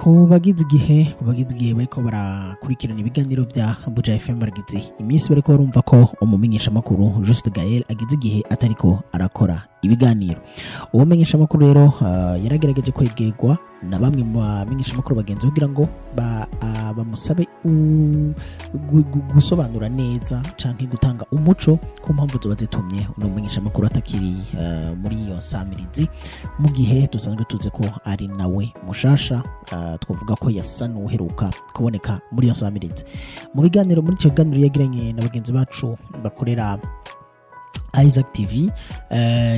ku bagize igihe bariko barakurikirana ibiganiro bya Buja FM baragize iminsi bariko barumva ko umumenyesha makuru Juste Gaël agize igihe atariko arakora ibiganiro. Uwo menyesha makuru rero yaragerageje kwegerwa na bamwe mu bamenyesha makuru bagenzi kugira ngo bamusabe gusobanura neza canke gutanga umuco ku mpamvu zoba zitumye uno menyesha makuru atakiri muri iyo samirizi, mu gihe dusanzwe tuze ko ari nawe mushasha twavuga ko yasa n'uheruka kuboneka muri iyo samirizi. Mu biganiro muri icyo kiganiro yagiranye na bagenzi bacu bakorera Isaac TV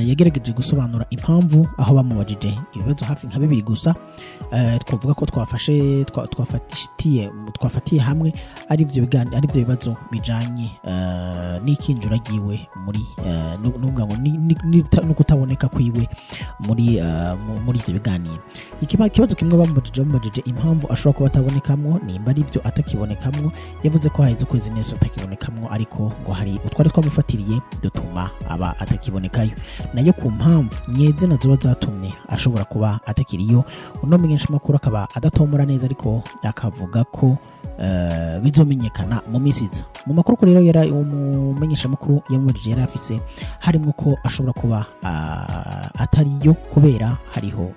yagerageje gusobanura impamvu aho bamubajije ibibazo hafi nka bibiri gusa, twavuga ko twafatiye hamwe ari byo bibazo bijanye n'ikinjura giwe muri no kutaboneka kwiwe muri ibyo biganiro. Ikibazo kimwe bamubajije impamvu ashobora kuba atabonekamwo, nimba ari byo atakibonekamwo. Yavuze ko haheze ukwezi neza atakibonekamwo, ariko ngo hari utwari twamufatiriye dutuma aba atakibonekayo, nayo ku mpamvu nyeze nazo zatumye ashobora kuba atakiriyo. Uno menyesha makuru akaba adatomora neza, ariko akavuga ko bizomenyekana mu misiza. Mu makuru ko rero yari umumenyesha makuru yamubajije yari afise harimo ko ashobora kuba atariyo kubera hariho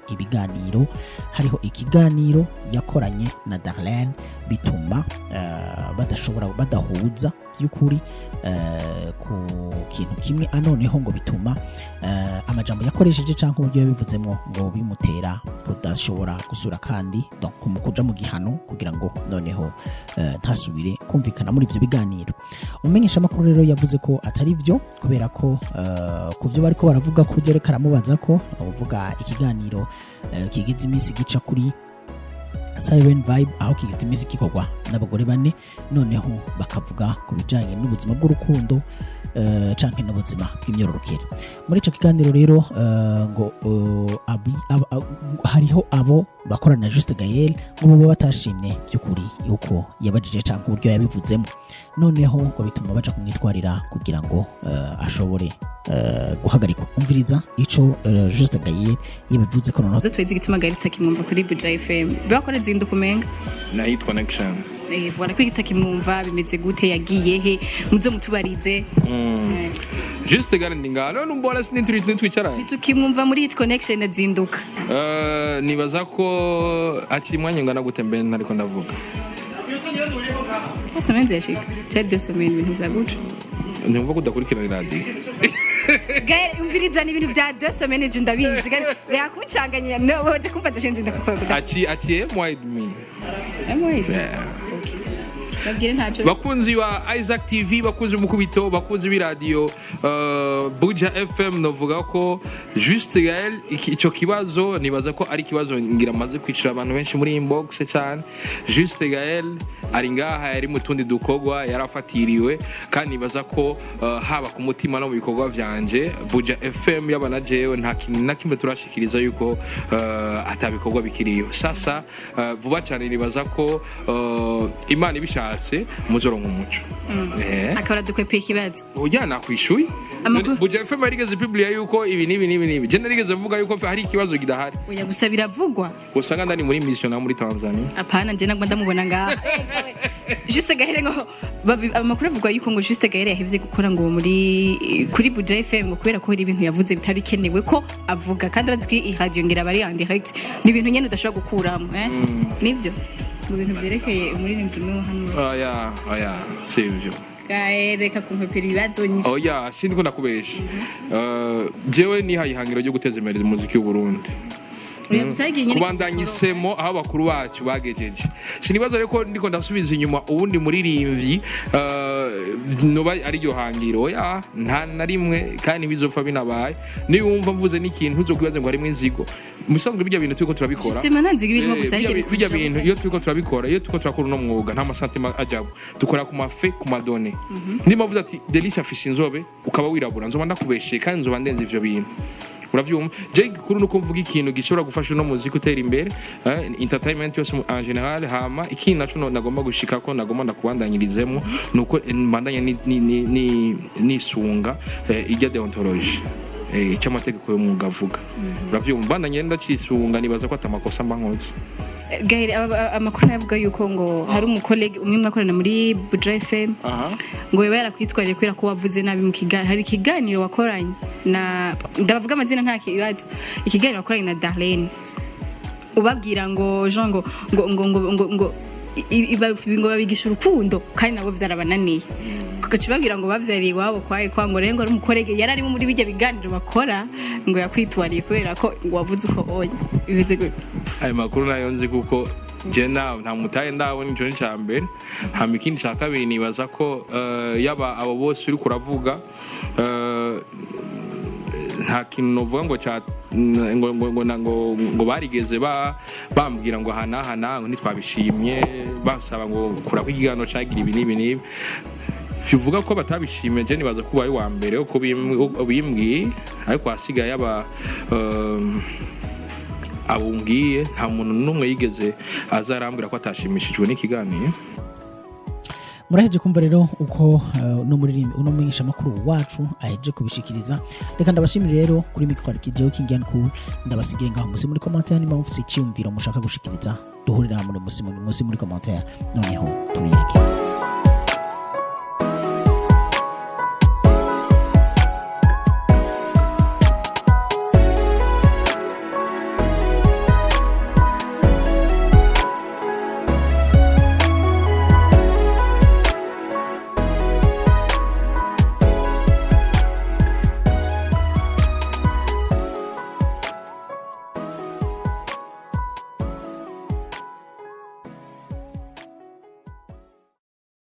ikiganiro yakoranye na Darlene bituma badahuza by'ukuri ku kintu kimwe, anoneho ngo bituma amajambo yakoresheje canke uburyo yabivuzemo ngo bimutera kudashobora gusura kandi kumukuja mu gihano kugira ngo noneho ntasubire kumvikana muri ibyo biganiro. Umumenyesha makuru rero yavuze ko atari byo kubera ko kuvyo bariko baravuga ko byo reka ramubaza ko uvuga ikiganiro kigize imisi gica kuri Siren Vibe, aho kigize imisi gikorwa n'abagore bane, noneho bakavuga ku bijanye n'ubuzima bw'urukundo canke n'ubuzima bw'imyororokere. Muri ico kiganiro rero ngo hariho abo bakorana na Juste Gaël ngo baba batashimye by'ukuri yuko yabajije canke uburyo yabivuzemo, noneho ngo bituma baja kumwitwarira kugira ngo ashobore guhagarikwa. Umviriza ico Juste Gaël yabivuze ko noneho tweze igituma Gaël takimwumva kuri Buja FM bakora zinduka umenga na hit connection voilà kwita kimwumva bimeze gute, yagiye he muzo mutubarize. Juste Gaël ndingalo numbora twicara tukimwumva muri hit connection na zinduka. Nibaza ko akiri mwanya ngana gute mbe nariko ndavuga Semaine zashika cyari 2 semaines ibintu byaguca ndumva ko udakurikirana radio Gaël umviriza n'ibintu bya 2 semaines je ndabizi reka kuncanganya no waje kumfata shinje ndakuvuga aciye mwide me okay. Bakunzi wa Isaac TV, bakunzi mukubito, bakunzi b'iradio Buja FM, novuga ko Juste Gaël icyo kibazo nibaza ko ari kibazo ngira maze kwicira abantu benshi muri inbox cyane. Juste Gaël ari ngaha yari mutundi dukogwa yarafatiriwe, kandi nibaza ko haba ku mutima no mu bikorwa vyanje Buja FM yabana jewe nta kintu nakimwe turashikiriza yuko atabikorwa bikiriyo. Sasa vuba cyane nibaza ko Imana ibishatse muzoro nk'umuco akora dukwepe kibazo ujyana kwishuye Buja FM yarigeze Biblia yuko ibi je narigeze vuga yuko hari ikibazo gidahari oya gusa biravugwa usanga ndani muri mission na muri Tanzania. Apana je nagwa ndamubona ngaha Juste Gaël ngo amakuru avuga yuko ngo Juste Gaël yahevye gukora ngo muri kuri Buja FM ngo kubera ko hari ibintu yavuze bitabikenewe ko avuga, kandi arazwi i radio ngira bari en direct ni ibintu nyene udashobora gukuramo nivyo mu bintu byerekeye umuririmbyi no hano. Oya sivyo Gaël reka kumpepera ibibazo nyinshi. Oya sindiko nakubesha jewe ni hayihangiro ryo guteza imbere umuziki w'u Burundi, kubandanyisemo aho bakuru bacu bagejeje. Sinibazo reko ndiko ndasubiza inyuma ubundi muririmvyi noba ari ryo hangiro, oya nta na rimwe kandi bizopfa binabaye. Ni wumva mvuze n'ikintu uzokwibaza ngo harimo inzigo musanzwe bijya bintu turiko turabikora bijya bintu iyo turiko turabikora, iyo turiko turakora no mwuga nta masantima ajabo dukora ku mafe ku madone. Ndimo mvuze ati Delicia afise inzobe ukaba wirabura nzoba ndakubeshe kandi nzoba ndenze ivyo bintu uravyumva. Je gikuru nuko mvuga ikintu gishobora gufasha no muziki utera imbere entertainment yose en general. Hama ikintu naco nagomba gushika ko nagomba ndakubandanyirizemo nuko mbandanya nisunga ijya deontology icyo amategeko y'umwuga avuga uravyumva bandanye ndacisunga nibaza ko atamakosa mba nkoze Gaire amakuru yavuga yuko ngo hari umukolege umwe mwakorana muri Buja FM ngo yaba yarakwitwariye kubera ko wavuze nabi mu kiganiro hari ikiganiro wakoranye na ndavuga amazina nta kibazo ikiganiro wakoranye na Darlene ubabwira ngo Jean ngo babigisha urukundo kandi nabo vyarabananiye kugacibabwira ngo bavyariye iwabo kwaye kwango rero ngo ari umukorege yari arimo muri bijya biganiro bakora ngo yakwitwariye kubera ko ngo wavuze uko onye bimeze gute ayo makuru nayo nzi kuko je nawe nta mutaye ndabona ico cya mbere hama ikindi cya kabiri nibaza ko yaba abo bose uri kuravuga nta kintu novuga ngo barigeze bambwira ngo hana ngo ntitwabishimye basaba ngo kurako igihano cagira ibi n'ibi bivuga ko batabishimye je nibaza ko ubaye wa mbere uko bimbwiye ariko hasigaye abumbwiye nta muntu n'umwe yigeze azarambwira ko atashimishijwe n'ikiganiro. Muraheje kumva rero uko uno mwigisha makuru wacu aheje kubishikiriza reka ndabashimira rero kuri mikoro kijeho kingian ku ndabasigire ngaho musi muri commentaire nimba mufise icyumviro mushaka gushikiriza duhurira muri musi muri commentaire noneho tubiyege.